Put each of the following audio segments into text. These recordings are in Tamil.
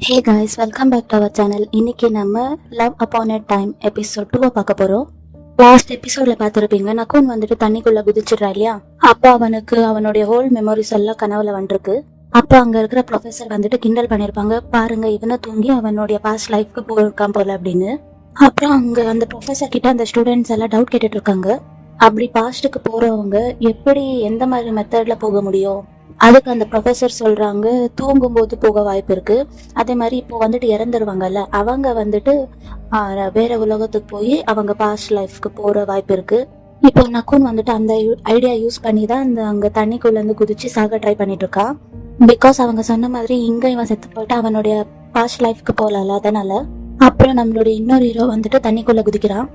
Hey guys, welcome back to our channel. இன்னைக்கு நம்ம love upon a time episode 2 பார்க்க போறோம். லாஸ்ட் எபிசோட்ல பார்த்துருப்பீங்க, நக்குன் வந்துட்டு தண்ணிக்குள்ள குதிச்சிடுறா இல்லையா? அப்போ அவனுக்கு அவனுடைய ஹோல் மெமரிஸ் எல்லாம் கனவுல வந்துருக்கு. அப்போ அங்க இருக்கிற ப்ரொஃபசர் வந்துட்டு கிண்டல் பண்ணிருப்பாங்க, பாருங்க இவனை தூங்கி அவனுடைய பாஸ்ட் லைஃப்க்கு போயிருக்கான் போல அப்படின்னு. அப்புறம் அங்க அந்த ப்ரொஃபசர் கிட்ட அந்த ஸ்டூடெண்ட்ஸ் எல்லாம் டவுட் கேட்டுட்டு இருக்காங்க. அப்படி பாஸ்டுக்கு போறவங்க எப்படி எந்த மாதிரி மெத்தட்ல போக முடியும்? அதுக்கு அந்த ப்ரொஃபசர் சொல்றாங்க, தூங்கும் போது போக வாய்ப்பு இருக்கு. அதே மாதிரி இப்போ வந்துட்டு இறந்துருவாங்கல்ல, அவங்க வந்துட்டு வேற உலகத்துக்கு போய் அவங்க பாஸ்ட் லைஃப்க்கு போற வாய்ப்பு இருக்கு. இப்போ நக்குன் வந்துட்டு அந்த ஐடியா யூஸ் பண்ணி தான் அந்த அங்க தண்ணிக்குள்ள இருந்து குதிச்சு சாக ட்ரை பண்ணிட்டு இருக்கான். பிகாஸ் அவங்க சொன்ன மாதிரி இங்க இவன் செத்து போயிட்டு அவனுடைய பாஸ்ட் லைஃப்க்கு போகல, அதனால. அப்புறம் நம்மளுடைய இன்னொரு ஹீரோ வந்துட்டு தண்ணிக்குள்ள குதிக்கிறான்.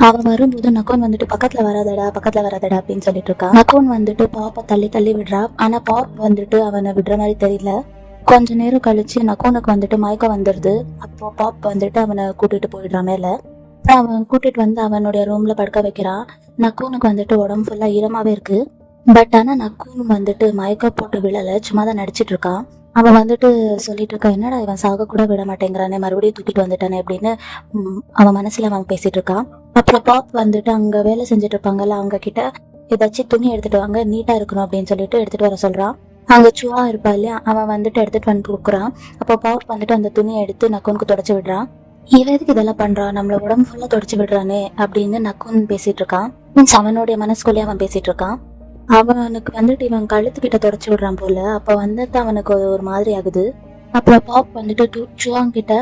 அவன் வரும்போது நக்குன் வந்துட்டு பக்கத்துல வராதடா அப்படின்னு சொல்லிட்டு இருக்கான். நக்குன் வந்துட்டு பாப்பை தள்ளி தள்ளி விடுறா. ஆனா பாப் வந்துட்டு அவனை விடுற மாதிரி தெரியல. கொஞ்ச நேரம் கழிச்சு நக்குனுக்கு வந்துட்டு மயக்கம் வந்துடுது. அப்போ பாப் வந்துட்டு அவனை கூட்டிட்டு போயிடுறான் மேல. அவன் கூட்டிட்டு வந்து அவனுடைய ரூம்ல படுக்க வைக்கிறான். நக்குனுக்கு வந்துட்டு உடம்பு ஃபுல்லா ஈரமாவே இருக்கு. பட் ஆனா நக்குன் வந்துட்டு மயக்கம் போட்டு விழல, சும்மா தான் நடிச்சிட்டு இருக்கான். அவன் வந்துட்டு சொல்லிட்டு இருக்கான், என்னடா இவன் சாக கூட விட மாட்டேங்கிறானே, மறுபடியும் தூக்கிட்டு வந்துட்டானே அப்படின்னு அவன் மனசுல அவன் பேசிட்டு இருக்கான். அப்புறம் பாப் வந்துட்டு அங்க வேலை செஞ்சுட்டு இருப்பாங்கல்ல, அவங்க கிட்ட ஏதாச்சும் துணி எடுத்துட்டு வாங்க, நீட்டா இருக்கணும் அப்படின்னு சொல்லிட்டு எடுத்துட்டு வர சொல்றான். அங்க சுவா இருப்பா இல்லையா, அவன் வந்துட்டு எடுத்துட்டு வந்து கொடுக்குறான். அப்போ பாப் வந்துட்டு அந்த துணியை எடுத்து நக்குனுக்கு தொடச்சு விடுறான். இவன் எதுக்கு இதெல்லாம் பண்றான், நம்மள உடம்பு ஃபுல்லா தொடச்சு விடுறானே அப்படின்னு நக்குன் பேசிட்டு இருக்கான். மீன்ஸ் அவனுடைய மனசுக்குள்ளேயே அவன் பேசிட்டு இருக்கான். அவனுக்கு வந்துட்டு இவன் கழுத்துக்கிட்ட தொடச்சு விடுறான் போல. அப்ப வந்துட்டு அவனுக்கு ஒரு மாதிரி ஆகுது. அப்புறம் பாப் வந்துட்டு சுவாங் கிட்ட,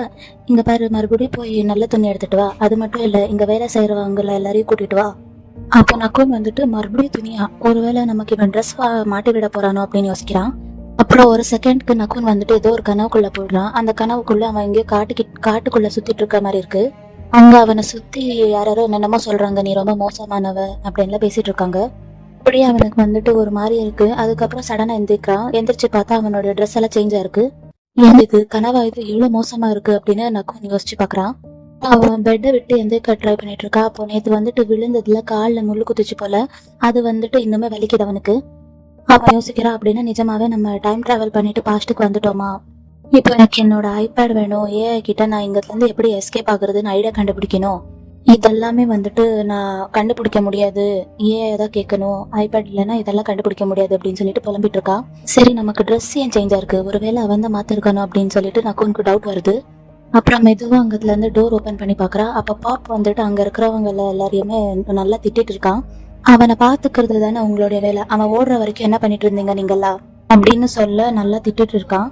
இங்க பாரு மறுபடியும் போய் நல்ல துணி எடுத்துட்டு வா, அது மட்டும் இல்ல இங்க வேலை செய்யறவங்கள எல்லாரையும் கூட்டிட்டு வா. அப்போ நக்குன் வந்துட்டு மறுபடியும் துணியா, ஒருவேளை நமக்கு இவன் ட்ரெஸ் மாட்டி விட போறானோ அப்படின்னு யோசிக்கிறான். அப்புறம் ஒரு செகண்ட்க்கு நக்குன் வந்துட்டு ஏதோ ஒரு கனவுக்குள்ள போயிடுறான். அந்த கனவுக்குள்ள அவன் எங்கேயோ காட்டுக்குள்ள சுத்திட்டு இருக்க மாதிரி இருக்கு. அங்க அவனை சுத்தி யாரோ என்னென்னமோ சொல்றாங்க, நீ ரொம்ப மோசமானவ அப்படின்லாம் பேசிட்டு இருக்காங்க. அப்படியே அவனுக்கு வந்துட்டு ஒரு மாதிரி இருக்கு. அதுக்கப்புறம் சடனா எந்திரிச்சு பார்த்தா அவனோட ட்ரெஸ் எல்லாம் சேஞ்ச் ஆயிருக்கு. ஏன் இது கனவா, இது இவ்வளவு மோசமா இருக்கு அப்படின்னு நக்குன் யோசிச்சு பாக்குறான். அவன் பெட்டை விட்டு எந்திரிக்க ட்ரை பண்ணிட்டு இருக்கா. அப்போ நேத்து வந்துட்டு விழுந்ததுல காலில் முள்ளு குத்துச்சு போல, அது வந்துட்டு இன்னுமே வலிக்குது அவனுக்கு. அவன் யோசிக்கிறான், அப்படின்னா நிஜமாவே நம்ம டைம் டிராவல் பண்ணிட்டு பாஸ்ட்டுக்கு வந்துட்டோமா? இப்போ எனக்கு என்னோட ஐபேட் வேணும், ஏஐ கிட்ட நான் இங்கத்துல இருந்து எப்படி எஸ்கேப் ஆகுறதுன்னு ஐடியா கண்டுபிடிக்கணும். இதெல்லாமே வந்துட்டு நான் கண்டுபிடிக்க முடியாது, ஏஐ தான் கேட்கணும், ஐபேட் இல்லைன்னா இதெல்லாம் கண்டுபிடிக்க முடியாது அப்படின்னு சொல்லிட்டு புலம்பிட்டு இருக்கா. சரி நமக்கு ட்ரெஸ் ஏன் சேஞ்ச் ஆயிருக்கு, ஒருவேளை அவன் தான் மாத்திருக்கானோ அப்படின்னு சொல்லிட்டு நக்குனுக்கு டவுட் வருது. அப்புறம் மெதுவா அங்கத்துல இருந்து டோர் ஓபன் பண்ணி பாக்குறா. அப்ப பாப் வந்துட்டு அங்க இருக்கிறவங்க எல்லாரையுமே நல்லா திட்டிட்டு இருக்கான். அவனை பாத்துக்கிறது தானே உங்களுடைய வேலை, அவன் ஓடுற வரைக்கும் என்ன பண்ணிட்டு இருந்தீங்க நீங்களா அப்படின்னு சொல்ல நல்லா திட்டிட்டு இருக்கான்.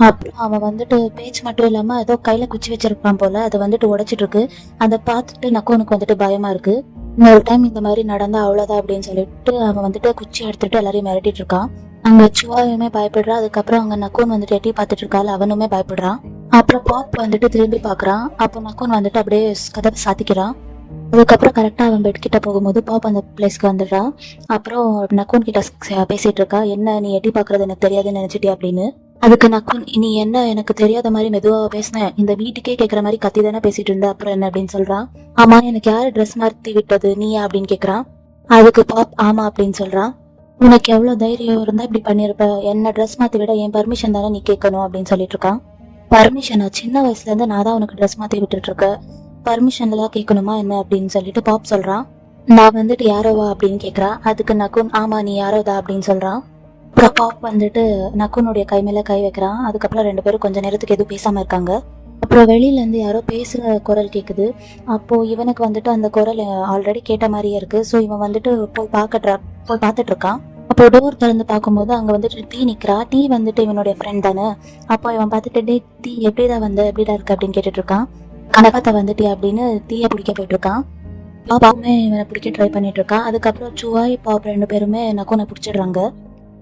அப்புறம் அவன் வந்துட்டு பேச்சு மட்டும் இல்லாம ஏதோ கையில குச்சி வச்சிருப்பான் போல, அதை வந்துட்டு உடைச்சிட்டு இருக்கு. அதை பார்த்துட்டு நக்குனுக்கு வந்துட்டு பயமா இருக்கு. இன்னொரு டைம் இந்த மாதிரி நடந்தா அவ்வளவுதான் அப்படின்னு சொல்லிட்டு அவன் வந்துட்டு குச்சி எடுத்துட்டு எல்லாரையும் மிரட்டிட்டு இருக்கான். அங்க சுவாயுமே பயப்படுறான். அதுக்கப்புறம் அங்க நக்குன் வந்துட்டு எட்டி பார்த்துட்டு இருக்காள், அவனுமே பயப்படுறான். அப்புறம் பாப் வந்துட்டு திரும்பி பாக்குறான். அப்போ நக்குன் வந்துட்டு அப்படியே கதவை சாத்திக்கிறான். அதுக்கப்புறம் கரெக்டா அவன் பெட் கிட்ட போகும்போது பாப் அந்த பிளேஸ்க்கு வந்துடுறான். அப்புறம் நக்குன் கிட்ட பேசிட்டு இருக்கா, என்ன நீ எட்டி பாக்குறது எனக்கு தெரியாதுன்னு நினைச்சிட்டியா அப்படின்னு. அதுக்கு நக்குன், நீ என்ன எனக்கு தெரியாத மாதிரி மெதுவா பேசினேன், இந்த வீட்டுக்கே கேட்கற மாதிரி கத்தி தானே பேசிட்டு இருந்த, அப்புறம் என்ன அப்படின்னு சொல்றான். ஆமா எனக்கு யாரு ட்ரெஸ் மாத்தி விட்டது, நீயா அப்படின்னு கேக்குறான். அதுக்கு பாப் ஆமா அப்படின்னு சொல்றான். உனக்கு எவ்வளவு தைரியம் இருந்தா இப்படி பண்ணிருப்ப, என்ன ட்ரெஸ் மாத்தி விட என் பர்மிஷன் தானே நீ கேட்கணும் அப்படின்னு சொல்லிட்டு இருக்கான். பர்மிஷனா, சின்ன வயசுல இருந்து நான் தான் உனக்கு ட்ரெஸ் மாத்தி விட்டுட்டு இருக்கேன், பர்மிஷன் எல்லாம் கேட்கணுமா என்ன அப்படின்னு சொல்லிட்டு பாப் சொல்றான். நான் வந்துட்டு யாரோவா அப்படின்னு கேக்குறான். அதுக்கு நக்குன் ஆமா நீ யாரோதா அப்படின்னு சொல்றான். அப்புறம் பாப் வந்துட்டு நக்குனுடைய கை மேல கை வைக்கிறான். அதுக்கப்புறம் ரெண்டு பேரும் கொஞ்ச நேரத்துக்கு எதுவும் பேசாம இருக்காங்க. அப்புறம் வெளியில இருந்து யாரோ பேசுற குரல் கேக்குது. அப்போ இவனுக்கு வந்துட்டு அந்த குரல் ஆல்ரெடி கேட்ட மாதிரியே இருக்கு. ஸோ இவன் வந்துட்டு போய் பார்த்துட்டு இருக்கான். அப்போ டோர் திறந்து பார்க்கும்போது அங்க வந்துட்டு டீ நிக்கிறா. டீ வந்துட்டு இவனுடைய ஃப்ரெண்ட் தானே. அப்போ இவன் பார்த்துட்டு டே டீ எப்படிதான் வந்த, எப்படிடா இருக்கு அப்படின்னு கேட்டுட்டு இருக்கான். கனகத்தை வந்துட்டு அப்படின்னு தீய பிடிக்க போயிட்டு இருக்கான். பாப்பாவுமே இவனை பிடிக்க ட்ரை பண்ணிட்டு இருக்கான். அதுக்கப்புறம் சுவாய் பாப் ரெண்டு பேருமே நக்குனை பிடிச்சிடுறாங்க.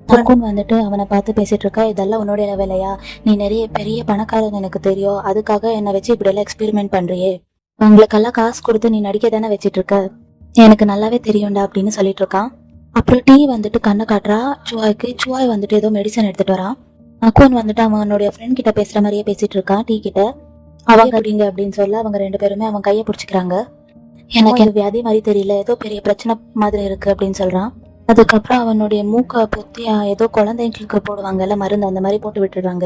நக்குன் வந்துட்டு அவனை பார்த்து பேசிட்டு இருக்கா, இதெல்லாம் உன்னுடைய வேலையா, நீ நிறைய பெரிய பணக்காரன் எனக்கு தெரியும், அதுக்காக என்னை வச்சு இப்படி எல்லாம் எக்ஸ்பெரிமெண்ட் பண்றியே, உங்களுக்கெல்லாம் காசு கொடுத்து நீ நடிக்க தானே வச்சிட்டு இருக்க, எனக்கு நல்லாவே தெரியும்டா அப்படின்னு சொல்லிட்டு இருக்கான். அப்புறம் டீ வந்துட்டு கண்ணை காட்டுறா சுவாய்க்கு. சுவாய் வந்துட்டு ஏதோ மெடிசன் எடுத்துட்டு வரான். நக்குன் வந்துட்டு அவனுடைய ஃப்ரெண்ட் கிட்ட பேசுற மாதிரியே பேசிட்டு இருக்கான் டீ கிட்ட. அவங்க அப்படிங்க அப்படின்னு சொல்ல அவங்க ரெண்டு பேருமே அவன் கையை பிடிச்சிக்கிறாங்க. எனக்கு இது வியாதி மாதிரி தெரியல, ஏதோ பெரிய பிரச்சனை மாதிரி இருக்கு அப்படின்னு சொல்றான். அதுக்கப்புறம் அவனுடைய மூக்க பொத்தி ஏதோ குழந்தைங்களுக்கு போடுவாங்கல்ல மருந்து, அந்த மாதிரி போட்டு விட்டுடுறாங்க.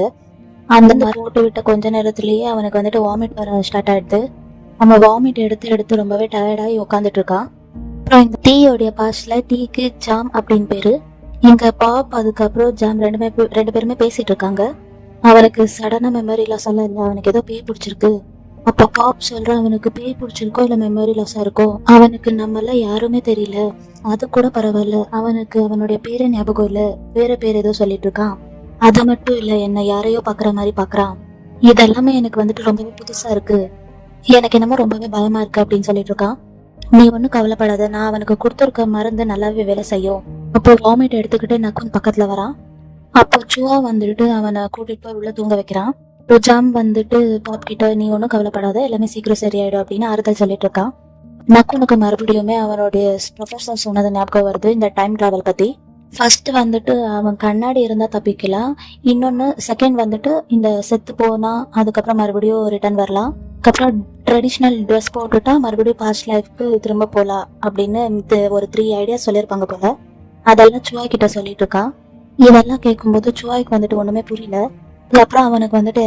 அந்த மாதிரி போட்டு விட்ட கொஞ்ச நேரத்திலேயே அவனுக்கு வந்துட்டு வாமிட் வர ஸ்டார்ட் ஆயிடுது. அவன் வாமிட் எடுத்து எடுத்து ரொம்பவே டயர்டாகி உட்காந்துட்டு இருக்கான். அப்புறம் இந்த டீயோடைய பாஸ்ட்ல டீக்கு ஜாம் அப்படின்னு பேரு. இங்க பாப் அதுக்கப்புறம் ஜாம் ரெண்டு பேருமே பேசிட்டு இருக்காங்க. அவனுக்கு சடனா மெமரி லாஸ் எல்லாம் இல்லை, அவனுக்கு ஏதோ பேய் பிடிச்சிருக்கு. அப்ப பாப் சொல்றான், அவனுக்கு பேய் பிடிச்சிருக்கோ இல்ல மெமரி லாஸா இருக்கோ, அவனுக்கு நம்மள யாருமே தெரியல, அது கூட பரவாயில்ல, அவனுக்கு அவனுடைய பேரே ஞாபகம் இல்ல, வேற பேர் ஏதோ சொல்லிட்டு இருக்கான். அது மட்டும் இல்ல, என்ன யாரையோ பாக்குற மாதிரி பாக்குறான். இதெல்லாமே எனக்கு வந்துட்டு ரொம்பவே புதுசா இருக்கு, எனக்கு என்னமோ ரொம்பவே பயமா இருக்கு அப்படின்னு சொல்லிட்டு இருக்கான். நீ ஒன்னும் கவலைப்படாத, நான் அவனுக்கு கொடுத்துருக்க மருந்து நல்லாவே வேலை செய்யும். அப்போ வாமிட் எடுத்துக்கிட்டு நக்குன் பக்கத்துல வரான். அப்போ சுவா வந்துட்டு அவனை கூட்டிட்டு போய் உள்ள தூங்க வைக்கிறான். ஜாம் வந்துட்டு பாப் கிட்ட, நீ ஒன்னும் கவலைப்படாத, எல்லாமே சீக்கிரம் சரியாயிடும் அப்படின்னு ஆறுதல் சொல்லிட்டு இருக்கான். நக்குனுக்கு மறுபடியுமே அவனுடைய ப்ரொஃபஸர் சொன்னது ஞாபகம் வருது இந்த டைம் டிராவல் பத்தி. ஃபர்ஸ்ட் வந்துட்டு அவன் கண்ணாடி இருந்தா தப்பிக்கலாம், இன்னொன்னு செகண்ட் வந்துட்டு இந்த செத்து போனா அதுக்கப்புறம் மறுபடியும் ரிட்டர்ன் வரலாம், அதுக்கப்புறம் ட்ரெடிஷ்னல் ட்ரெஸ் போட்டுட்டா மறுபடியும் பாஸ்ட் லைஃப்க்கு திரும்ப போலாம் அப்படின்னு ஒரு 3 ஐடியா சொல்லியிருப்பாங்க போல. அதெல்லாம் சுவா கிட்ட சொல்லிட்டு இருக்கான். இதெல்லாம் கேட்கும்போது சுவாய்க்கு வந்துட்டு ஒண்ணுமே புரியல. அதுக்கப்புறம் அவனுக்கு வந்துட்டு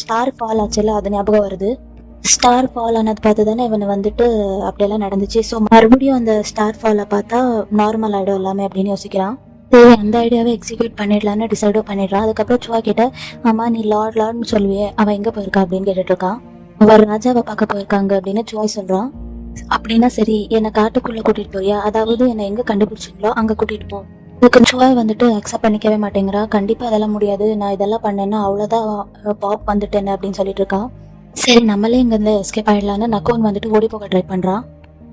ஸ்டார் ஃபால் ஆச்சுல, அது ஞாபகம் வருது. ஸ்டார் ஃபால் ஆனது பார்த்து தானே இவனை வந்துட்டு அப்படியெல்லாம் நடந்துச்சு. ஸோ மறுபடியும் அந்த ஸ்டார் ஃபாலை பார்த்தா நார்மல் ஆயிடும் எல்லாமே அப்படின்னு யோசிக்கிறான். சரி, அந்த ஐடியாவை எக்ஸிக்யூட் பண்ணிடலான்னு டிசைடும் பண்ணிடுறான். அதுக்கப்புறம் சுவா கிட்ட, ஆமா நீ லார்ட்னு சொல்லுவியே, அவன் எங்க போயிருக்கா அப்படின்னு கேட்டுட்டு இருக்கான். அவர் ராஜாவை பார்க்க போயிருக்காங்க அப்படின்னு சுவாய் சொல்றான். அப்படின்னா சரி, என்னை காட்டுக்குள்ள கூட்டிட்டு போறியா, அதாவது என்னை எங்க கண்டுபிடிச்சிங்களோ அங்க கூட்டிட்டு போ. இதுக்கு சுவாய் வந்துட்டு அக்செப்ட் பண்ணிக்கவே மாட்டேங்கிறா. கண்டிப்பா அதெல்லாம் முடியாது, நான் இதெல்லாம் பண்ணேன்னா அவ்வளவுதான், பாப் வந்துட்டேன் அப்படின்னு சொல்லிட்டு இருக்கான். சரி, நம்மளே இங்க இருந்து எஸ்கேப் ஆயிடலான்னு நக்கோன் வந்துட்டு ஓடி போக ட்ரை பண்றான்.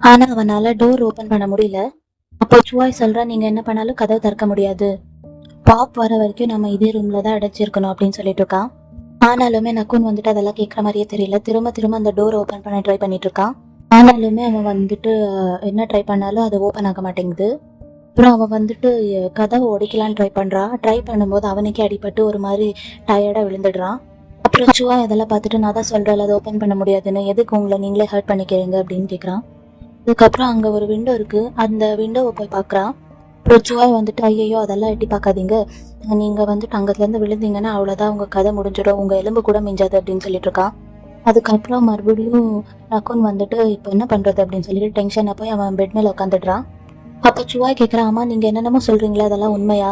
ஆனா அவனால டோர் ஓபன் பண்ண முடியல. அப்போ சுவாய் சொல்றான், நீங்க என்ன பண்ணாலும் கதவை திறக்க முடியாது, பாப் வர வரைக்கும் நம்ம இதே ரூம்ல தான் அடைச்சிருக்கணும் அப்படின்னு சொல்லிட்டு இருக்கான். ஆனாலுமே நக்கோன் வந்துட்டு அதெல்லாம் கேட்கற மாதிரியே தெரியல. திரும்ப திரும்ப அந்த டோர் ஓபன் பண்ண ட்ரை பண்ணிட்டு இருக்கான். ஆனாலுமே அவன் வந்துட்டு என்ன ட்ரை பண்ணாலும் அது ஓபன் ஆக மாட்டேங்குது. அப்புறம் அவன் வந்துட்டு கதவை உடைக்கலான்னு ட்ரை பண்றான். ட்ரை பண்ணும்போது அவனுக்கே அடிபட்டு ஒரு மாதிரி டயர்டா விழுந்துடுறான். அப்புறம் சுவா இதெல்லாம் பார்த்துட்டு, நான் தான் சொல்றேன் அதை ஓபன் பண்ண முடியாதுன்னு, எதுக்கு உங்களை நீங்களே ஹர்ட் பண்ணிக்கிறீங்க அப்படின்னு கேட்குறான். அதுக்கப்புறம் அங்க ஒரு விண்டோ இருக்கு, அந்த விண்டோவை போய் பாக்குறான். அப்புறம் சுவாய் வந்துட்டு, ஐயோ அதெல்லாம் எட்டி பார்க்காதீங்க, நீங்க வந்துட்டு அங்கத்துல இருந்து விழுந்தீங்கன்னா அவ்வளவுதான், உங்க கதை முடிஞ்சிடும், உங்க எலும்பு கூட மிஞ்சாது அப்படின்னு சொல்லிட்டு இருக்கான். அதுக்கப்புறம் மறுபடியும் நக்குன் வந்துட்டு இப்போ என்ன பண்றது அப்படின்னு சொல்லிட்டு டென்ஷனா போய் அவன் பெட் மேல உட்காந்துடுறான். அப்ப சுவாய் கேட்கறான், ஆமா நீங்க என்னென்னமோ சொல்றீங்களா, அதெல்லாம் உண்மையா,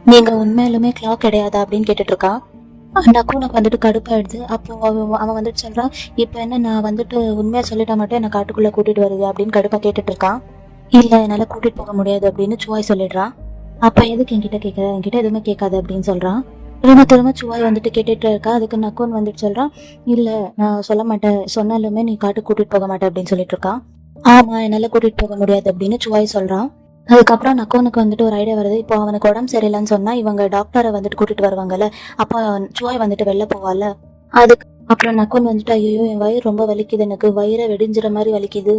நீங்க உண்மையிலுமே கிளாக் கிடையாதா அப்படின்னு கேட்டுட்டு இருக்கான். நக்குனுக்கு வந்துட்டு கடுப்பாயிடுது. அப்போ அவன் வந்துட்டு சொல்றான், இப்ப என்ன நான் வந்துட்டு உண்மையா சொல்லிட்டா மட்டும் என்ன காட்டுக்குள்ள கூட்டிட்டு வருது அப்படின்னு கடுப்பா கேட்டுட்டு இருக்கான். இல்ல என்னால கூட்டிட்டு போக முடியாது அப்படின்னு சுவாய் சொல்லிடுறான். அப்ப எதுக்கு என்கிட்ட கேட்கற, என்கிட்ட எதுவுமே கேட்காது அப்படின்னு சொல்றான். திரும்ப திரும்ப சுவாய் வந்துட்டு கேட்டுட்டு இருக்கா. அதுக்கு நக்குன் வந்துட்டு சொல்றான், இல்ல நான் சொல்ல மாட்டேன், சொன்னாலுமே நீ காட்டு கூட்டிட்டு போக மாட்டேன் அப்படின்னு சொல்லிட்டு இருக்கான். ஆமா என்னால கூட்டிட்டு போக முடியாது அப்படின்னு சுவாய் சொல்றான். அதுக்கப்புறம் நக்கோனுக்கு வந்துட்டு ஒரு ஐடியா வருது. இப்போ அவனுக்கு உடம்பு சரியில்லைன்னு சொன்னா இவங்க டாக்டரை வந்துட்டு கூட்டிட்டு வருவாங்கல்ல, அப்போ சுவாய் வந்துட்டு வெளில போவால. அதுக்கு அப்புறம் நக்கோன் வந்துட்டு, ஐயோ என் வயிறு ரொம்ப வலிக்குது, எனக்கு வயிறை வெடிஞ்சிற மாதிரி வலிக்குது.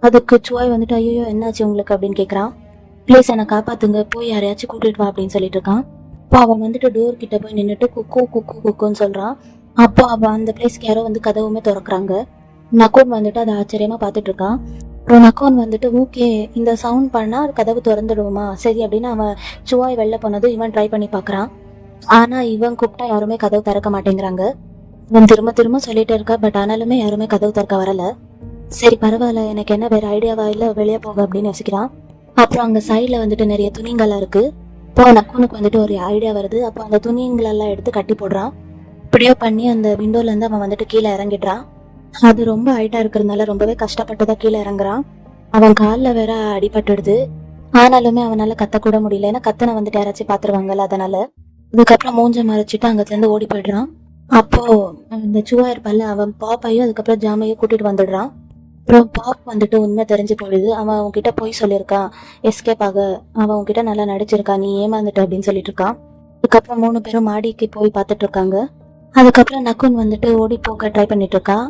அதுக்கு சுவாய் வந்துட்டு, ஐயோ என்னாச்சு உங்களுக்கு அப்படின்னு கேக்குறான். ப்ளீஸ் என்னை காப்பாத்துங்க, போய் யாரையாச்சும் கூட்டிட்டு வா அப்படின்னு சொல்லிட்டு இருக்கான். அப்போ அவன் வந்துட்டு டோர் கிட்ட போய் நின்றுட்டு குக்கு குக்கு குக்குன்னு சொல்றான். அப்போ அவன் அந்த பிளேஸ்க்கு யாரோ வந்து கதவுமே திறக்கிறாங்க. நக்கோன் வந்துட்டு அதை ஆச்சரியமா பாத்துட்டு இருக்கான். அப்புறம் நக்கோன் வந்துட்டு, ஓகே இந்த சவுண்ட் பண்ணா கதவு திறந்துடுவோமா, சரி அப்படின்னு அவன் சுவாய் வெளில போனது இவன் ட்ரை பண்ணி பாக்குறான். ஆனா இவன் கூப்பிட்டா யாருமே கதவு திறக்க மாட்டேங்கிறாங்க. இவன் திரும்ப திரும்ப சொல்லிட்டு இருக்கா, பட் ஆனாலுமே யாருமே கதவு திறக்க வரல. சரி பரவாயில்ல, எனக்கு என்ன வேற ஐடியாவா இல்ல, வெளியே போக அப்படின்னு யோசிக்கிறான். அப்புறம் அங்க சைட்ல வந்துட்டு நிறைய துணிங்கெல்லாம் இருக்கு. இப்போ நக்குனுக்கு வந்துட்டு ஒரு ஐடியா வருது. அப்போ அந்த துணிங்களெல்லாம் எடுத்து கட்டி போடுறான். இப்படியோ பண்ணி அந்த விண்டோல இருந்து அவன் வந்துட்டு கீழே இறங்கிடுறான். அது ரொம்ப ஹைட்டா இருக்கிறதுனால ரொம்பவே கஷ்டப்பட்டுதான் கீழே இறங்குறான். அவன் காலில் வேற அடிபட்டுடுது. ஆனாலுமே அவனால கத்தக்கூட முடியல, ஏன்னா கத்தனை வந்துட்டு யாராச்சும் பாத்துருவாங்கல்ல, அதனால. அதுக்கப்புறம் மூஞ்ச மறைச்சிட்டு அங்கத்துல இருந்து ஓடி போயிடுறான். அப்போ இந்த சுவா இருப்பால, அவன் பாப்பையும் அதுக்கப்புறம் ஜாமையும் கூட்டிட்டு வந்துடுறான். அப்புறம் பாப் வந்துட்டு உண்மை தெரிஞ்சு போயிடுது. அவன் அவன்கிட்ட போய் சொல்லியிருக்கான் எஸ்கேப் ஆக, அவன் உன்கிட்ட நல்லா நடிச்சிருக்கான், நீ ஏமாந்துட்ட அப்படின்னு சொல்லிட்டு இருக்கான். அதுக்கப்புறம் 3 பேரும் மாடிக்கு போய் பார்த்துட்டு இருக்காங்க. அதுக்கப்புறம் நக்குன் வந்துட்டு ஓடி போக ட்ரை பண்ணிட்டு இருக்கான்.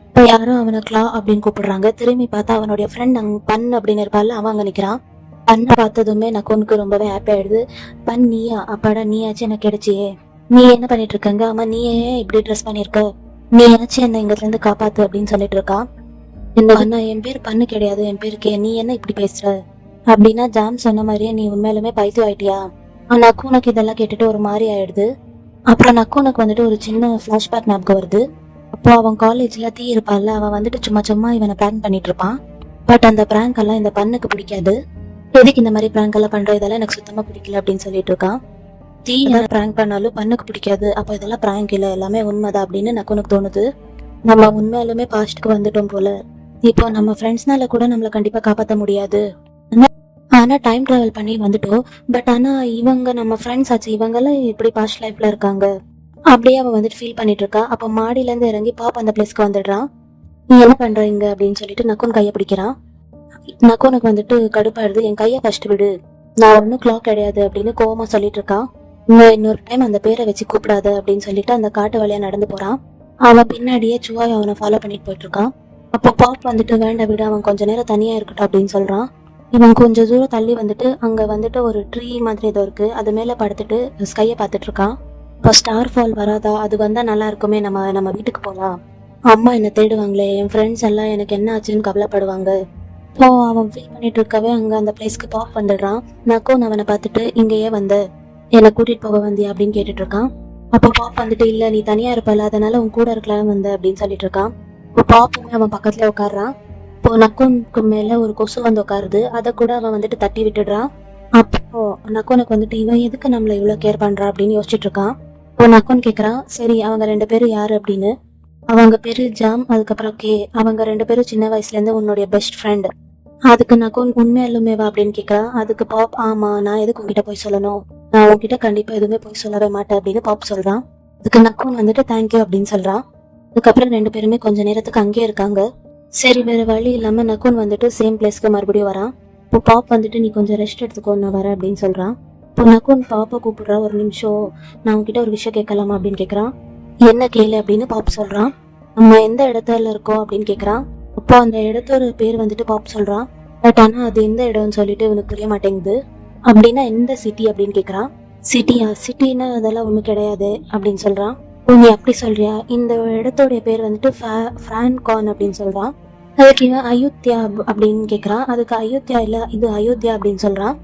இப்போ யாரும் அவனை கிளா அப்படின்னு கூப்பிடுறாங்க. திரும்பி பார்த்தா அவனுடைய ஃப்ரெண்ட் பன் அப்படின்னு இருப்பாள், அவன் அங்கே நிற்கிறான். பண்ணை பார்த்ததுமே நக்குனுக்கு ரொம்பவே ஹாப்பி ஆயிடுது. பன் நீயா, அப்பாடா நீயாச்சும் எனக்கு கிடைச்சியே, நீ என்ன பண்ணிட்டு இருக்கங்க, ஆமா நீ ஏன் இப்படி ட்ரெஸ் பண்ணிருக்க, நீ ஏனாச்சும் என்ன இங்கத்துல இருந்து காப்பாத்து அப்படின்னு சொல்லிட்டு இருக்கான். அண்ணா என் பேர் பண்ணு கிடையாது, என் பேரு கே, நீ என்ன இப்படி பேசுற அப்படின்னா, ஜாம் சொன்ன மாதிரியே நீ உண்மையிலுமே பைத்தியம் ஆயிட்டியா. ஆனா நக்குனுக்கு இதெல்லாம் கேட்டுட்டு ஒரு மாதிரி ஆயிடுது. அப்புறம் நக்குனுக்கு வந்துட்டு ஒரு சின்ன ஃப்ளாஷ்பேக் ஞாபகம் வருது. அப்போ அவன் காலேஜ்ல தீ இருப்பாள்ல, அவன் வந்துட்டு சும்மா சும்மா இவனை பிராங்க் பண்ணிட்டு இருப்பான். பட் அந்த பிராங்க் எல்லாம் இந்த பண்ணுக்கு பிடிக்காது. எதுக்கு இந்த மாதிரி பிராங்க் எல்லாம் பண்ற, இதெல்லாம் எனக்கு சுத்தமா பிடிக்கல அப்படின்னு சொல்லிட்டு இருக்கான். தீ என்ன பிராங்க் பண்ணாலும் பண்ணுக்கு பிடிக்காது, அப்போ இதெல்லாம் பிராங்க் இல்ல, எல்லாமே உண்மைதான் அப்படின்னு நக்குனுக்கு தோணுது. நம்ம உண்மையாலுமே பாஸ்ட்க்கு வந்துட்டோம் போல. இப்போ நம்ம ஃப்ரெண்ட்ஸ்னால கூட நம்மள கண்டிப்பா காப்பாற்ற முடியாது. ஆனா டைம் டிராவல் பண்ணி வந்துட்டோம். பட் ஆனா இவங்க நம்ம ஃப்ரெண்ட்ஸ் ஆச்சு, இவங்க எல்லாம் எப்படி பாஸ்ட் லைஃப்ல இருக்காங்க அப்படியே அவன் வந்துட்டு ஃபீல் பண்ணிட்டு இருக்கா. அப்ப மாடியில இருந்து இறங்கி பாப் அந்த பிளேஸ்க்கு வந்துடுறான். நீ என்ன பண்றீங்க அப்படின்னு சொல்லிட்டு நக்குன் கையை பிடிக்கிறான். நக்குனுக்கு வந்துட்டு கடுப்பாடுது. என் கையை ஃபர்ஸ்ட் விடு, நான் ஒன்னும் கிளாக் கிடையாது அப்படின்னு கோவமா சொல்லிட்டு இருக்கான். இன்னொரு டைம் அந்த பேரை வச்சு கூப்பிடாத அப்படின்னு சொல்லிட்டு அந்த காட்டு வழியா நடந்து போறான். அவன் பின்னாடியே சுவாய் அவனை ஃபாலோ பண்ணிட்டு போயிட்டு இருக்கான். அப்போ பாப் வந்துட்டு வேண்டாம் விடு, அவன் கொஞ்ச நேரம் தனியா இருக்கட்டும் அப்படின்னு சொல்றான். இவன் கொஞ்சம் தூரம் தள்ளி வந்துட்டு அங்க வந்துட்டு ஒரு ட்ரீ மாதிரி ஏதோ இருக்கு, அது மேல படுத்துட்டு ஸ்கையை பார்த்துட்டு இருக்கான். இப்போ ஸ்டார் ஃபால் வராதா, அது வந்தா நல்லா இருக்குமே, நம்ம வீட்டுக்கு போகலாம், அம்மா என்ன தேடுவாங்களே, என் ஃப்ரெண்ட்ஸ் எல்லாம் எனக்கு என்ன ஆச்சுன்னு கவலைப்படுவாங்க. இப்போ அவன் ஃபீல் பண்ணிட்டு இருக்கவே அங்க அந்த பிளேஸ்க்கு பாப் வந்துடுறான். நக்குன் அவனை பார்த்துட்டு இங்கேயே வந்த, என்னை கூட்டிட்டு போக வந்தியா அப்படின்னு கேட்டுட்டு இருக்கான். அப்போ பாப் வந்துட்டு இல்ல நீ தனியா இருப்பல, அதனால உன் கூட இருக்கலாம் வந்த அப்படின்னு சொல்லிட்டு இருக்கான். இப்போ பாப்புமே அவன் பக்கத்துல உட்காடுறான். இப்போ நக்குனுக்கு மேல ஒரு கொசு வந்து உட்காருது, அதை கூட அவன் வந்துட்டு தட்டி விட்டுடுறான். அப்போ நக்குனுக்கு வந்துட்டு இவன் எதுக்கு நம்மள இவ்வளவு கேர் பண்றா அப்படின்னு யோசிச்சுட்டு இருக்கான். இப்போ நக்குன் கேக்குறான், சரி அவங்க 2 பேரும் யாரு அப்படின்னு. அவங்க பேரு ஜாம், அதுக்கப்புறம் கே. அவங்க 2 பேரும் சின்ன வயசுல இருந்து உன்னுடைய பெஸ்ட் ஃப்ரெண்ட். அதுக்கு நக்குன் உண்மையாலுமேவா அப்படின்னு கேக்குறான். அதுக்கு பாப் ஆமா, நான் எதுக்கு உங்ககிட்ட போய் சொல்லணும், நான் உங்ககிட்ட கண்டிப்பா எதுவுமே போய் சொல்லவே மாட்டேன் அப்படின்னு பாப் சொல்றான். அதுக்கு நக்குன் வந்துட்டு தேங்க்யூ அப்படின்னு சொல்றான். அதுக்கப்புறம் 2 பேருமே கொஞ்ச நேரத்துக்கு அங்கேயே இருக்காங்க. சரி வேற வழி இல்லாம நக்குன் வந்துட்டு சேம் பிளேஸ்க்கு மறுபடியும் வரான். இப்போ பாப் வந்துட்டு நீ கொஞ்சம் ரெஸ்ட் எடுத்துக்கோ, நான் வரேன் அப்படின்னு சொல்றான். இப்போ நக்குன் பாப்பா கூப்பிடுறா, ஒரு நிமிஷம் நான் உங்ககிட்ட ஒரு விஷயம் கேட்கலாமா அப்படின்னு கேட்கறான். என்ன கேளு அப்படின்னு பாப் சொல்றான். நம்ம எந்த இடத்துல இருக்கோம் அப்படின்னு கேட்கறான். அப்போ அந்த இடத்தோட பேர் வந்துட்டு பாப் சொல்றான். பட் ஆனா அது எந்த இடம்னு சொல்லிட்டு இவனுக்கு புரிய மாட்டேங்குது. அப்படின்னா எந்த சிட்டி அப்படின்னு கேட்கறான். சிட்டியா, சிட்டின்னா அதெல்லாம் ஒண்ணு கிடையாது அப்படின்னு சொல்றான். நீ அப்படி சொல்றியா, இந்த இடத்தோடைய பேர் வந்துட்டு ஃப்ரான்கான் அப்படின்னு சொல்றான். அதுக்கு இவன் அயோத்தியா அப்படின்னு கேட்கறான். அதுக்கு அயோத்தியா இல்ல, இது அயோத்தியா அப்படின்னு சொல்றான்.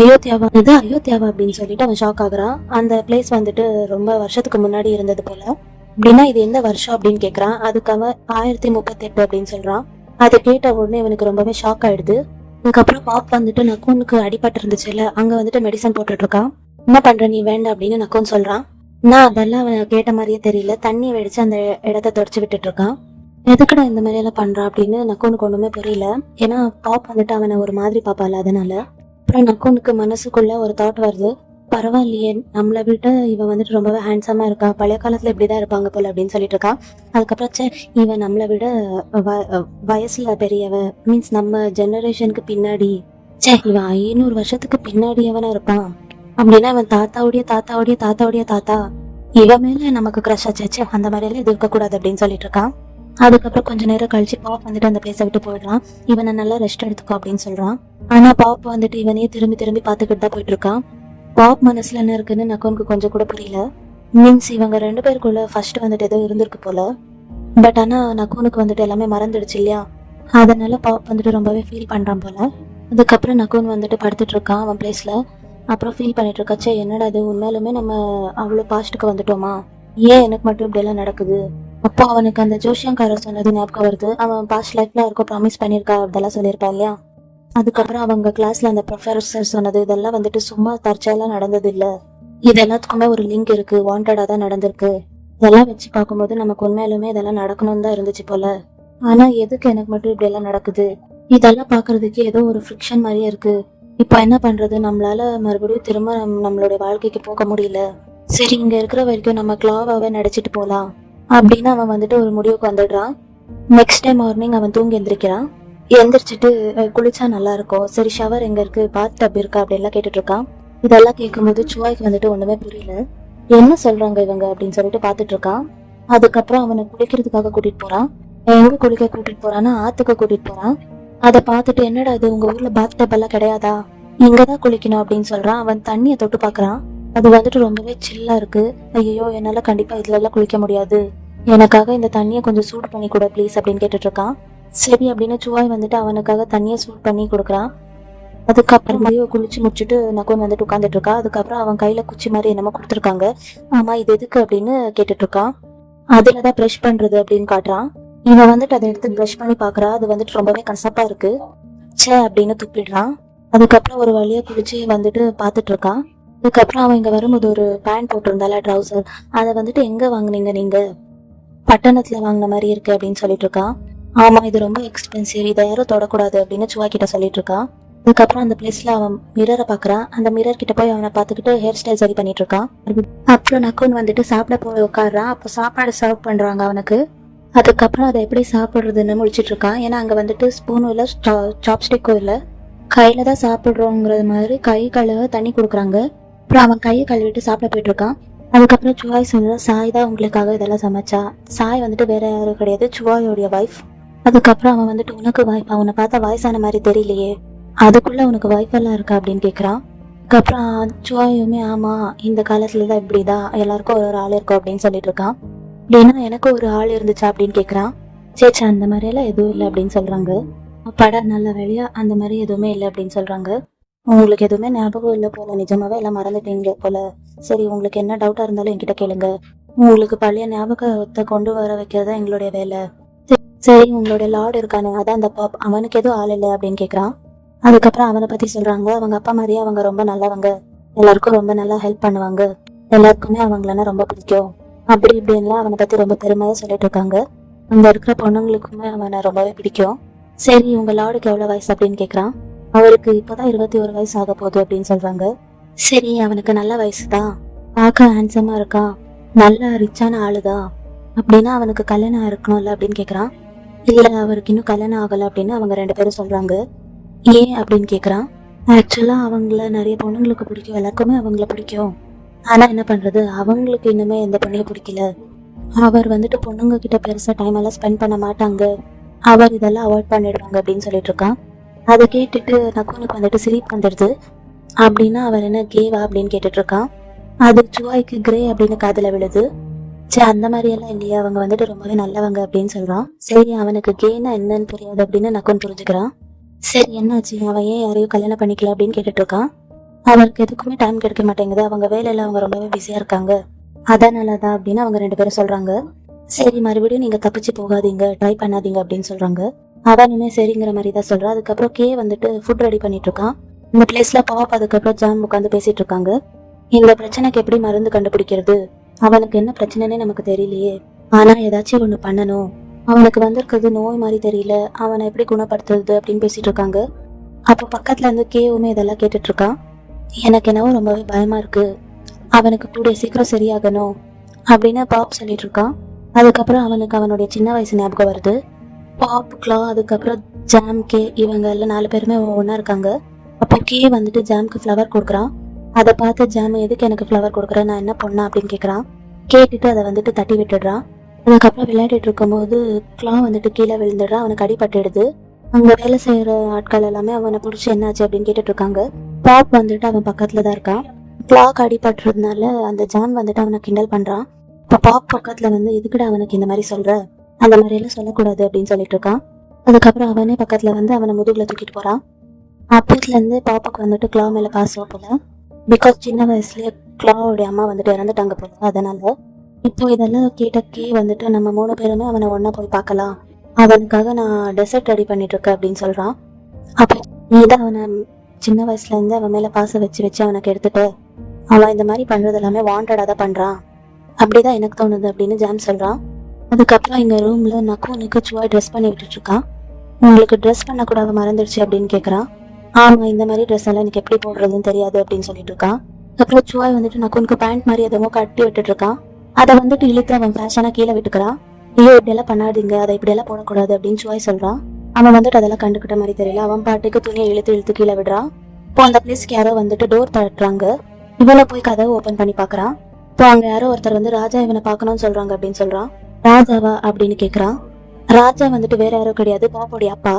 அயோத்தியாவா, இது அயோத்தியாவா அப்படின்னு சொல்லிட்டு அவன் ஷாக் ஆகுறான். அந்த பிளேஸ் வந்துட்டு ரொம்ப வருஷத்துக்கு முன்னாடி இருந்தது போல. அப்படின்னா இது எந்த வருஷம் அப்படின்னு கேட்கறான். அதுக்கு அவன் 1038 அப்படின்னு சொல்றான். அதை கேட்ட உடனே இவனுக்கு ரொம்பவே ஷாக் ஆயிடுது. அதுக்கப்புறம் பாப் வந்துட்டு நக்குனுக்கு அடிபட்டு இருந்துச்சுல்ல, அங்க வந்துட்டு மெடிசன் போட்டுட்டு இருக்கான். என்ன பண்ற நீ, வேண்டாம் அப்படின்னு நக்குன் சொல்றான். நான் அதெல்லாம் அவன் கேட்ட மாதிரியே தெரியல, தண்ணி வெடிச்சு அந்த இடத்த தொடச்சு விட்டுட்டு இருக்கான். எதுக்குடா இந்த மாதிரி எல்லாம் பண்றான் அப்படின்னு நக்குனுக்கு ஒண்ணுமே புரியல. ஏன்னா பாப் வந்துட்டு அவனை ஒரு மாதிரி பாப்பால, அதனால. அப்புறம் நக்குனுக்கு மனசுக்குள்ள ஒரு தாட் வருது, பரவாயில்லையே நம்மளை விட இவன் வந்துட்டு ரொம்பவே ஹேண்ட்ஸமா இருக்கா, பழைய காலத்துல இப்படிதான் இருப்பாங்க போல அப்படின்னு சொல்லிட்டு இருக்கா. அதுக்கப்புறம் இவன் நம்மளை விட வயசுல பெரியவ, மீன்ஸ் நம்ம ஜெனரேஷனுக்கு பின்னாடி, இவன் 500 வருஷத்துக்கு பின்னாடி எவனா இருப்பான் அப்படின்னா இவன் தாத்தாவுடைய தாத்தாவுடைய தாத்தாவுடைய தாத்தா, இவன் மேல நமக்கு கிரஷ் ஆச்சு, அந்த மாதிரி எல்லாம் இது இருக்கக்கூடாது அப்படின்னு சொல்லிட்டு இருக்கான். அதுக்கப்புறம் கொஞ்ச நேரம் கழிச்சு பாப் வந்துட்டு அந்த பிளேஸை விட்டு போயிடுறான். இவனை நல்லா ரெஸ்ட் எடுத்துக்கோ அப்படின்னு சொல்றான். ஆனா பாப் வந்துட்டு இவனையே திரும்பி திரும்பி பாத்துக்கிட்டு தான் போயிட்டு இருக்கான். பாப் மனசுல என்ன இருக்குன்னு நக்குனுக்கு கொஞ்சம் கூட புரியல. மீன்ஸ் இவங்க 2 பேருக்குள்ள ஃபர்ஸ்ட் வந்துட்டு ஏதோ இருந்திருக்கு போல. பட் ஆனா நக்குனுக்கு வந்துட்டு எல்லாமே மறந்துடுச்சு இல்லையா, அதனால பாப் வந்துட்டு ரொம்பவே ஃபீல் பண்றான் போல. அதுக்கப்புறம் நக்குன் வந்துட்டு படுத்துட்டு இருக்கான் அவன் பிளேஸ்ல. அப்புறம் ஃபீல் பண்ணிட்டு இருக்காச்சே, என்னடா இது, உண்மையாலுமே நம்ம அவ்வளோ பாஸ்ட்டுக்கு வந்துட்டோமா, ஏன் எனக்கு மட்டும் இப்படி எல்லாம் நடக்குது. அப்போ அவனுக்கு அந்த ஜோஷியங்காரர் சொன்னது ஞாபகம் வருது. அவன் பாஸ்ட் லைஃப்ல யாருக்கும் ப்ராமிஸ் பண்ணியிருக்கா அதெல்லாம் சொல்லியிருப்பா இல்லையா. அதுக்கப்புறம் அவங்க கிளாஸ்ல அந்த ப்ரொஃபசர் சொன்னது இதெல்லாம் வந்துட்டு சும்மா தற்செயலா நடந்தது இல்ல, இது எல்லாத்துக்குமே ஒரு லிங்க் இருக்கு, வாண்டடா தான் நடந்திருக்கு. இதெல்லாம் வச்சு பார்க்கும்போது நமக்கு உண்மையாலுமே இதெல்லாம் நடக்கணும்னு தான் இருந்துச்சு போல. ஆனா எதுக்கு எனக்கு மட்டும் இப்படி எல்லாம் நடக்குது, இதெல்லாம் பாக்குறதுக்கு ஏதோ ஒரு ஃபிக்ஷன் மாதிரியே இருக்கு. இப்ப என்ன பண்றது, நம்மளால மறுபடியும் திரும்ப நம்மளுடைய வாழ்க்கைக்கு போக முடியல. சரி இங்க இருக்கிற வரைக்கும் நம்ம கிளாவாவே நடிச்சிட்டு போலாம் அப்படின்னு அவன் வந்துட்டு ஒரு முடிவுக்கு வந்துடுறான். நெக்ஸ்ட் டே மார்னிங் அவன் தூங்கி எந்திரிக்கிறான். எந்திரிச்சிட்டு குளிச்சா நல்லா இருக்கும், சரி ஷவர் எங்க இருக்கு, பாத் டப் இருக்கா அப்படி எல்லாம் கேட்டுட்டு இருக்கான். இதெல்லாம் கேட்கும்போது சுவாய்க்கு வந்துட்டு ஒண்ணுமே புரியல, என்ன சொல்றாங்க இவங்க அப்படின்னு சொல்லிட்டு பாத்துட்டு இருக்கான். அதுக்கப்புறம் அவனை குளிக்கிறதுக்காக கூட்டிட்டு போறான். எங்க குளிக்க கூட்டிட்டு போறான்னா ஆத்துக்கு கூட்டிட்டு போறான். அதை பார்த்துட்டு என்னடா இது, உங்க ஊர்ல பாத் டப் எல்லாம் கிடையாதா, இங்கதான் குளிக்கணும் அப்படின்னு சொல்றான். அவன் தண்ணியை தொட்டு பாக்குறான், அது வந்துட்டு ரொம்பவே சில்லா இருக்கு. ஐயோ என்னால கண்டிப்பா இதுல எல்லாம் குளிக்க முடியாது, எனக்காக இந்த தண்ணியை கொஞ்சம் சூடு பண்ணி கொடு ப்ளீஸ் அப்படின்னு கேட்டுட்டு இருக்கான். சரி அப்படின்னு சுவாய் வந்துட்டு அவனுக்காக தண்ணியை சூட் பண்ணி கொடுக்குறான். அதுக்கப்புறம் மதியம் குளிச்சு முடிச்சுட்டு நக்குன் வந்துட்டு உட்காந்துட்டு இருக்கா. அதுக்கப்புறம் அவன் கையில குச்சி மாதிரி என்னமோ கொடுத்துருக்காங்க. ஆமா இது எதுக்கு அப்படின்னு கேட்டுட்டு இருக்கான். அதுலதான் ப்ரஷ் பண்றது அப்படின்னு காட்டுறான். இவன் வந்துட்டு அதை எடுத்து ப்ரஷ் பண்ணி பாக்குறா. அது வந்துட்டு ரொம்பவே கசப்பா இருக்கு. ச்சே அப்படின்னு துப்பிடுறான். அதுக்கப்புறம் ஒரு வழியா குளிச்சு வந்துட்டு பாத்துட்டு இருக்கான். அதுக்கப்புறம் அவன் இங்க வரும்போது ஒரு பேண்ட் போட்டிருந்தால ட்ரௌசர், அதை வந்துட்டு எங்க வாங்குனீங்க நீங்க? பட்டணத்துல வாங்கின மாதிரி இருக்கு அப்படின்னு சொல்லிட்டு இருக்கான். ஆமா இது ரொம்ப எக்ஸ்பென்சிவ், இதை யாரும் தொடக்கூடாது அப்படின்னு சுவா கிட்ட சொல்லிட்டு இருக்கான். அதுக்கப்புறம் அந்த பிளேஸ்ல அவன் மிரரை பாக்குறான். அந்த மிரர் கிட்ட போய் அவனை பார்த்துக்கிட்டு ஹேர் ஸ்டைல் சரி பண்ணிட்டு இருக்கான். அப்புறம் நக்குன் வந்துட்டு சாப்பிட போய் உட்காடுறான். அப்போ சாப்பாடு சர்வ் பண்றாங்க அவனுக்கு. அதுக்கப்புறம் அதை எப்படி சாப்பிடுறதுன்னு முடிச்சிட்டு இருக்கான். ஏன்னா அங்க வந்துட்டு ஸ்பூனும் இல்லை சாப்ஸ்டிக்கும் இல்லை, கையில தான் சாப்பிடுறோங்கிறது மாதிரி கை கழுவ தண்ணி கொடுக்குறாங்க. அப்புறம் அவன் கையை கழுவிட்டு சாப்பிட போயிட்டு இருக்கான். அதுக்கப்புறம் சுவாய் சொல்ற சாய் தான் உங்களுக்காக இதெல்லாம் சமைச்சா. சாய் வந்துட்டு வேற யாரும் கிடையாது, சுவாயோடைய வைஃப். அதுக்கப்புறம் அவன் வந்துட்டு உனக்கு வைஃப், அவனை பார்த்தா வயசான மாதிரி தெரியலையே, அதுக்குள்ள உனக்கு வைஃப் எல்லாம் இருக்கா அப்படின்னு கேட்குறான். அதுக்கப்புறம் சுவாயுமே ஆமா இந்த காலத்துலதான் இப்படிதான் எல்லாருக்கும் ஒரு ஆள் இருக்கும் அப்படின்னு சொல்லிட்டு இருக்கான். அப்படின்னா எனக்கு ஒரு ஆள் இருந்துச்சா அப்படின்னு கேட்குறான். சேச்சா அந்த மாதிரி எல்லாம் எதுவும் இல்லை அப்படின்னு சொல்றாங்க. படம் நல்ல வேலையா அந்த மாதிரி எதுவுமே இல்லை அப்படின்னு சொல்றாங்க. உங்களுக்கு எதுவுமே ஞாபகம் இல்லை போல, நிஜமாவே எல்லாம் மறந்துட்டீங்க போல. சரி உங்களுக்கு என்ன டவுட்டா இருந்தாலும் என்கிட்ட கேளுங்க. உங்களுக்கு பழைய ஞாபகத்தை கொண்டு வர வைக்கிறதா எங்களுடைய வேலை. சரி உங்களுடைய லார்டு இருக்கானு அதான் அந்த பாப், அவனுக்கு எதுவும் ஆள் இல்லை அப்படின்னு கேட்குறான். அதுக்கப்புறம் அவனை பத்தி சொல்றாங்க. அவங்க அப்பா மாதிரியே அவங்க ரொம்ப நல்லவங்க, எல்லாருக்கும் ரொம்ப நல்லா ஹெல்ப் பண்ணுவாங்க, எல்லாருக்குமே அவங்களன்னா ரொம்ப பிடிக்கும் அப்படி இப்படின்லாம் அவனை பத்தி ரொம்ப பெருமையா சொல்லிட்டு இருக்காங்க. அங்க இருக்கிற பொண்ணுங்களுக்குமே அவனை ரொம்பவே பிடிக்கும். சரி உங்க லார்டுக்கு எவ்வளவு வயசு அப்படின்னு கேட்குறான். அவருக்கு இப்பதான் 21 வயசு ஆக போகுது அப்படின்னு சொல்றாங்க. சரி அவனுக்கு நல்ல வயசுதான், பார்க்க ஹேண்ட்ஸமா இருக்கான், நல்ல ரிச்சான ஆளுதான், அப்படின்னா அவனுக்கு கல்யாணம் இருக்கணும்ல அப்படின்னு கேட்குறான். இல்ல அவருக்கு இன்னும் கல்யாணம் ஆகல அப்படின்னு அவங்க 2 பேரும் சொல்றாங்க. ஏன் அப்படின்னு கேட்குறான். ஆக்சுவலா அவங்கள நிறைய பொண்ணுங்களுக்கு பிடிக்கும், எல்லாருக்குமே அவங்கள பிடிக்கும். ஆனா என்ன பண்றது, அவங்களுக்கு இன்னுமே எந்த பொண்ணையும் பிடிக்கல. அவர் வந்துட்டு பொண்ணுங்க கிட்ட பெருசா டைம் எல்லாம் ஸ்பெண்ட் பண்ண மாட்டாங்க, அவர் இதெல்லாம் அவாய்ட் பண்ணிடுவாங்க அப்படின்னு சொல்லிட்டு இருக்கான். அதை கேட்டுட்டு நக்குனுக்கு வந்துட்டு சிரிப்பு வந்துடுது. அப்படின்னா அவர் என்ன கேவா அப்படின்னு கேட்டுட்டு இருக்கான். அது சுவாய்க்கு கிரே அப்படின்னு காதுல விழுது. சரி அந்த மாதிரி எல்லாம் இல்லையா, அவங்க வந்துட்டு ரொம்பவே நல்லவங்க அப்படின்னு சொல்றான். சரி அவனுக்கு கேனா என்னன்னு புரியாது அப்படின்னு நக்குன் புரிஞ்சுக்கிறான். சரி என்னாச்சு, அவன் ஏன் யாரையும் கல்யாணம் பண்ணிக்கல அப்படின்னு கேட்டுட்டு இருக்கான். அவருக்கு எதுக்குமே டைம் கிடைக்க மாட்டேங்குது, அவங்க வேலையில அவங்க ரொம்பவே பிஸியா இருக்காங்க, அதனாலதான் அப்படின்னு அவங்க 2 பேரும் சொல்றாங்க. சரி மறுபடியும் நீங்க தப்பிச்சு போகாதீங்க, ட்ரை பண்ணாதீங்க அப்படின்னு சொல்றாங்க. அவனுமே சரிங்கிற மாதிரி தான் சொல்றான். அதுக்கப்புறம் கே வந்துட்டு ஃபுட் ரெடி பண்ணிட்டு இருக்கான். இந்த பிளேஸ்ல பாப் அதுக்கப்புறம் ஜாம் உட்காந்து பேசிட்டு இருக்காங்க. இந்த பிரச்சனைக்கு எப்படி மருந்து கண்டுபிடிக்கிறது, அவனுக்கு என்ன பிரச்சனைன்னு நமக்கு தெரியலையே, ஆனா ஏதாச்சும் ஒண்ணு பண்ணணும், அவனுக்கு வந்திருக்கிறது நோய் மாதிரி தெரியல, அவனை எப்படி குணப்படுத்துறது அப்படின்னு பேசிட்டு இருக்காங்க. அப்ப பக்கத்துல இருந்து கேவுமே இதெல்லாம் கேட்டுட்டு இருக்கான். எனக்கு என்னவோ ரொம்பவே பயமா இருக்கு, அவனுக்கு கூடிய சீக்கிரம் சரியாகணும் அப்படின்னு பாப் சொல்லிட்டு இருக்கான். அதுக்கப்புறம் அவனுக்கு அவனுடைய சின்ன வயசு ஞாபகம் வருது. பாப், கிளா, அதுக்கப்புறம் ஜாம், கே இவங்க எல்லாம் 4 பேருமே ஒன்னா இருக்காங்க. அப்போ கே வந்துட்டு ஜாம்க்கு ஃப்ளவர் கொடுக்குறான். அதை பார்த்து ஜாம் எதுக்கு எனக்கு ஃப்ளவர் கொடுக்குறேன், நான் என்ன பொண்ணா அப்படின்னு கேட்குறான். கேட்டுட்டு அதை வந்துட்டு தட்டி விட்டுடுறான். அதுக்கப்புறம் விளையாடிட்டு இருக்கும்போது கிளா வந்துட்டு கீழே விழுந்துடுறான். அவனுக்கு அடிபட்டுடுது. அங்க வேலை செய்யற ஆட்கள் எல்லாமே அவனை பிடிச்சி என்னாச்சு அப்படின்னு கேட்டுட்டு இருக்காங்க. பாப் வந்துட்டு அவன் பக்கத்துல தான் இருக்கான். கிளாக் அடிபட்டுறதுனால அந்த ஜாம் வந்துட்டு அவனை கிண்டல் பண்றான். இப்போ பாப் பக்கத்துல வந்து எதுக்குடா அவனுக்கு இந்த மாதிரி சொல்ற, அந்த மாதிரி எல்லாம் சொல்லக்கூடாது அப்படின்னு சொல்லிட்டு இருக்கான். அதுக்கப்புறம் அவனே பக்கத்துல வந்து அவனை முதுகுல தூக்கிட்டு போறான். அப்பத்துல இருந்து பாப்பாக்கு வந்துட்டு கிளா மேல பாசம் போல, பிகாஸ் சின்ன வயசுலயே கிளாவோடைய அம்மா வந்துட்டு இறந்துட்டாங்க போல. அதனால இப்போ இதெல்லாம் கேட்ட கே வந்துட்டு நம்ம 3 பேருமே அவனை ஒன்னா போய் பார்க்கலாம், அவனுக்காக நான் டெசர்ட் ரெடி பண்ணிட்டு இருக்கேன் அப்படின்னு சொல்றான். அப்போ நீதான் அவனை சின்ன வயசுல இருந்து அவன் மேல பாசம் வச்சு வச்சு அவனுக்கு எடுத்துட்டு அவன் இந்த மாதிரி பண்றது எல்லாமே வாண்டடா தான் பண்றான், அப்படிதான் எனக்கு தோணுது அப்படின்னு ஜாம் சொல்றான். அதுக்கப்புறம் எங்க ரூம்ல நக்குனுக்கு சுவா ட்ரெஸ் பண்ணி விட்டுட்டு இருக்கான். உங்களுக்கு ட்ரெஸ் பண்ண கூட அவன் மறந்துடுச்சு அப்படின்னு கேட்கறான். ஆமா இந்த மாதிரி ட்ரெஸ் எல்லாம் எனக்கு எப்படி போடுறதுன்னு தெரியாது அப்படின்னு சொல்லிட்டு இருக்கான். அதுக்கப்புறம் சுவாய் வந்துட்டு நக்குனுக்கு பேண்ட் மாதிரி எதுவும் கட்டி விட்டுட்டு இருக்கான். அதை வந்துட்டு இழுத்து அவன் ஃபேஷனா கீழே விட்டுக்கிறான். ஐயோ இப்படி எல்லாம் பண்ணாதீங்க, அதை இப்படி எல்லாம் போடக்கூடாது அப்படின்னு சுவாய் சொல்றான். அவன் வந்துட்டு அதெல்லாம் கண்டுக்கிட்ட மாதிரி தெரியல. அவன் பாட்டுக்கு துணியை இழுத்து கீழே விடுறான். இப்போ அந்த பிளேஸ்க்கு யாரோ வந்துட்டு டோர் தட்டுறாங்க. இவனை போய் கதவை ஓபன் பண்ணி பாக்குறான். இப்போ அங்க யாரோ ஒருத்தர் வந்து ராஜா இவனை பாக்கணும்னு சொல்றாங்க அப்படின்னு சொல்றான். ராஜாவா அப்படின்னு கேக்குறான். ராஜா வந்துட்டு வேற யாரோ கிடையாது, பாப்போடைய அப்பா.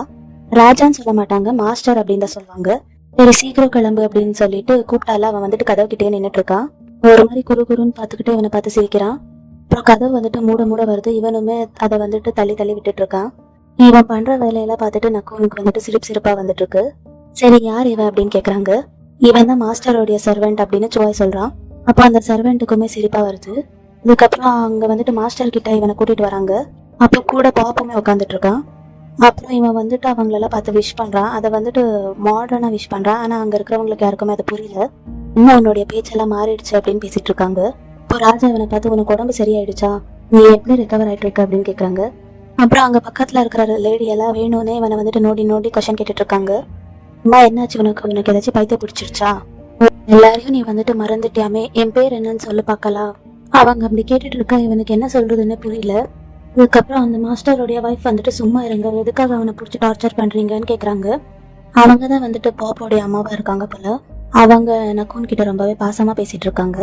ராஜான்னு சொல்ல மாட்டாங்க, மாஸ்டர் அப்படின்னு தான் சொல்லுவாங்க. சரி சீக்கிரம் கிளம்பு அப்படின்னு சொல்லிட்டு கூப்பிட்டால அவன் வந்துட்டு கதவு கிட்டே நின்னுட்டு இருக்கான். ஒரு மாதிரி குறுன்னு பாத்துக்கிட்டு இவனை பார்த்து சிரிக்கிறான். அப்புறம் கதவு வந்துட்டு மூட வருது. இவனுமே அதை வந்துட்டு தள்ளி விட்டுட்டு இருக்கான். இவன் பண்ற வேலையெல்லாம் பார்த்துட்டு நக்குனுக்கு வந்துட்டு சிரிப்பா வந்துட்டு இருக்கு. சரி யார் இவன் அப்படின்னு கேக்குறாங்க. இவன் தான் மாஸ்டரோடைய சர்வெண்ட் அப்படின்னு சுவாய் சொல்றான். அப்போ அந்த சர்வெண்ட்டுக்குமே சிரிப்பா வருது. இதுக்கப்புறம் அங்க வந்துட்டு மாஸ்டர் கிட்ட இவனை கூட்டிட்டு வராங்க. அப்போ கூட பாப்புமே உட்காந்துட்டு இருக்கான். அப்புறம் இவன் வந்துட்டு அவங்களெல்லாம் பார்த்து விஷ் பண்றான். அதை வந்துட்டு மாடர்னா விஷ் பண்றான். ஆனா அங்க இருக்கிறவங்களுக்கு யாருக்குமே அது புரியல. இன்னும் உன்னுடைய பேச்செல்லாம் மாறிடுச்சு அப்படின்னு பேசிட்டு இருக்காங்க. இப்போ ராஜா இவனை பார்த்து உனக்கு உடம்பு சரியாயிடுச்சா, நீ எப்படி ரெக்கவர் ஆயிட்டு இருக்க அப்படின்னு கேக்குறாங்க. அப்புறம் அங்க பக்கத்துல இருக்கிற லேடி எல்லாம் வேணும்னே இவனை வந்துட்டு நோண்டி நோண்டி கொஸ்டின் கேட்டுட்டு இருக்காங்க. அம்மா என்னாச்சு உனக்கு ஏதாச்சும் பைத்தியம் பிடிச்சிருச்சா, எல்லாரையும் நீ வந்துட்டு மறந்துட்டியாமே, என் பேர் என்னன்னு சொல்லு பார்க்கலாம். அவங்க அப்படி கேட்டுட்டு இருக்க இவனுக்கு என்ன சொல்றதுன்னு புரியல. அதுக்கப்புறம் அந்த மாஸ்டருடைய வைஃப் வந்துட்டு சும்மா இருங்க, எதுக்காக அவனை பிடிச்சி டார்ச்சர் பண்றீங்கன்னு கேக்குறாங்க. அவங்க தான் வந்துட்டு பாப்போடைய அம்மாவா இருக்காங்க போல. அவங்க நக்கூன் கிட்ட ரொம்பவே பாசமா பேசிட்டு இருக்காங்க.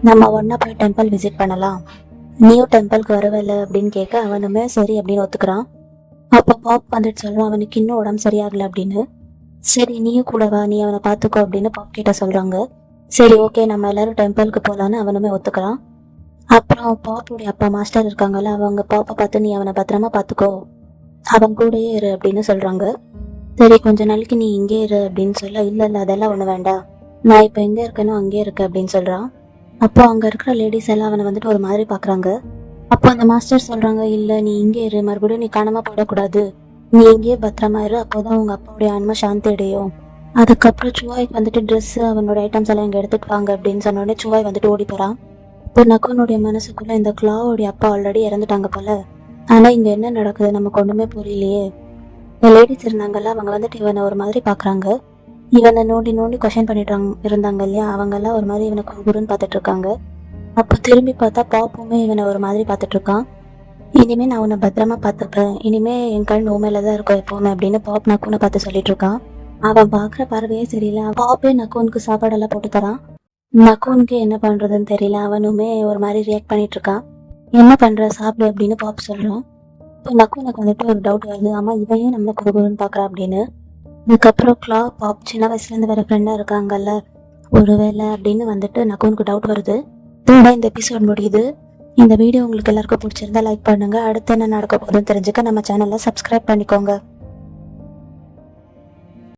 நம்ம ஒன்னா போய் டெம்பிள் விசிட் பண்ணலாம், நியூ டெம்பிளுக்கு வரவில்ல அப்படின்னு கேட்க அவனுமே சரி அப்படின்னு ஒத்துக்கிறான். அப்போ பாப் வந்துட்டு சொல்றான் அவனுக்கு இன்னும் உடம்பு சரியாகல அப்படின்னு. சரி நீயும் கூட வா, நீ அவனை பாத்துக்கோ அப்படின்னு பாப் கிட்ட சொல்றாங்க. சரி ஓகே நம்ம எல்லாரும் டெம்பிளுக்கு போலான்னு அவனுமே ஒத்துக்கிறான். அப்புறம் பாப்புடைய அப்பா மாஸ்டர் இருக்காங்கல்ல, அவங்க பாப்பை பார்த்து நீ அவனை பத்திரமா பாத்துக்கோ, அவன் கூடயே இரு அப்படின்னு சொல்றாங்க. சரி கொஞ்ச நாளைக்கு நீ இங்கே இரு அப்படின்னு சொல்ல, இல்ல அதெல்லாம் ஒண்ணு வேண்டாம், நான் இப்ப எங்க இருக்கேனோ அங்கே இருக்க அப்படின்னு சொல்றான். அப்போ அங்க இருக்கிற லேடிஸ் எல்லாம் அவனை வந்துட்டு ஒரு மாதிரி பாக்குறாங்க. அப்போ அந்த மாஸ்டர் சொல்றாங்க, இல்ல நீ இங்கே இரு, மறுபடியும் நீ காணாம போயிடக்கூடாது, நீ இங்கேயே பத்திரமா இரு, அப்போதான் உங்க அப்பாவுடைய ஆன்மா சாந்தி அடையும். அதுக்கப்புறம் சுவாய்க்கு வந்துட்டு ட்ரெஸ் அவனோட ஐட்டம்ஸ் எல்லாம் இங்க எடுத்துட்டு வாங்க அப்படின்னு சொன்ன உடனே சுவாய் வந்துட்டு ஓடி போறான். இப்போ நக்குனுடைய மனசுக்குள்ள இந்த கிளாவோடைய அப்பா ஆல்ரெடி இறந்துட்டாங்க போல. ஆனா இங்க என்ன நடக்குது நமக்கு ஒண்ணுமே புரியலையே. இந்த லேடிஸ் இருந்தாங்கல்ல, அவங்க வந்துட்டு இவனை ஒரு மாதிரி பாக்குறாங்க. இவனை நோண்டி நோண்டி கொஸ்டின் பண்ணிட்டு இருந்தாங்க இல்லையா, அவங்க எல்லாம் ஒரு மாதிரி இவனை குறுகுறுன்னு பார்த்துட்டு இருக்காங்க. அப்போ திரும்பி பார்த்தா பாப்புமே இவனை ஒரு மாதிரி பார்த்துட்டு இருக்கான். இனிமே நான் உன்னை பத்திரமா பார்த்துப்பேன், இனிமே என் கண் உண்மையிலதான் இருக்கும் எப்பவுமே அப்படின்னு பாப் நக்குனை பார்த்து சொல்லிட்டு இருக்கான். அவன் பாக்குற பார்வையே சரியில்லை. பாப்பே நக்குனுக்கு சாப்பாடெல்லாம் போட்டு தரான். நக்குனுக்கு என்ன பண்றதுன்னு தெரியல, அவனுமே ஒரு மாதிரி ரியாக்ட் பண்ணிட்டு இருக்கான். என்ன பண்ற சாப்பிடு அப்படின்னு பாப் சொல்றான். இப்போ நக்குனுக்கு வந்துட்டு ஒரு டவுட் வருது, ஆமா இவன் நம்மள குறுகுறுன்னு பாக்குறான் அப்படின்னு. இதுக்கப்புறம் கிளா பாப் சின்ன வயசுல இருந்து வேற ஃப்ரெண்டா இருக்காங்கல்ல, ஒருவேளை அப்படின்னு வந்துட்டு நக்குனுக்கு டவுட் வருது. இதோட இந்த எபிசோட் முடியுது. இந்த வீடியோ உங்களுக்கு எல்லாருக்கும் பிடிச்சிருந்தா லைக் பண்ணுங்க. அடுத்து என்ன நடக்க போகுதுன்னு தெரிஞ்சுக்க நம்ம சேனலை சப்ஸ்கிரைப் பண்ணிக்கோங்க.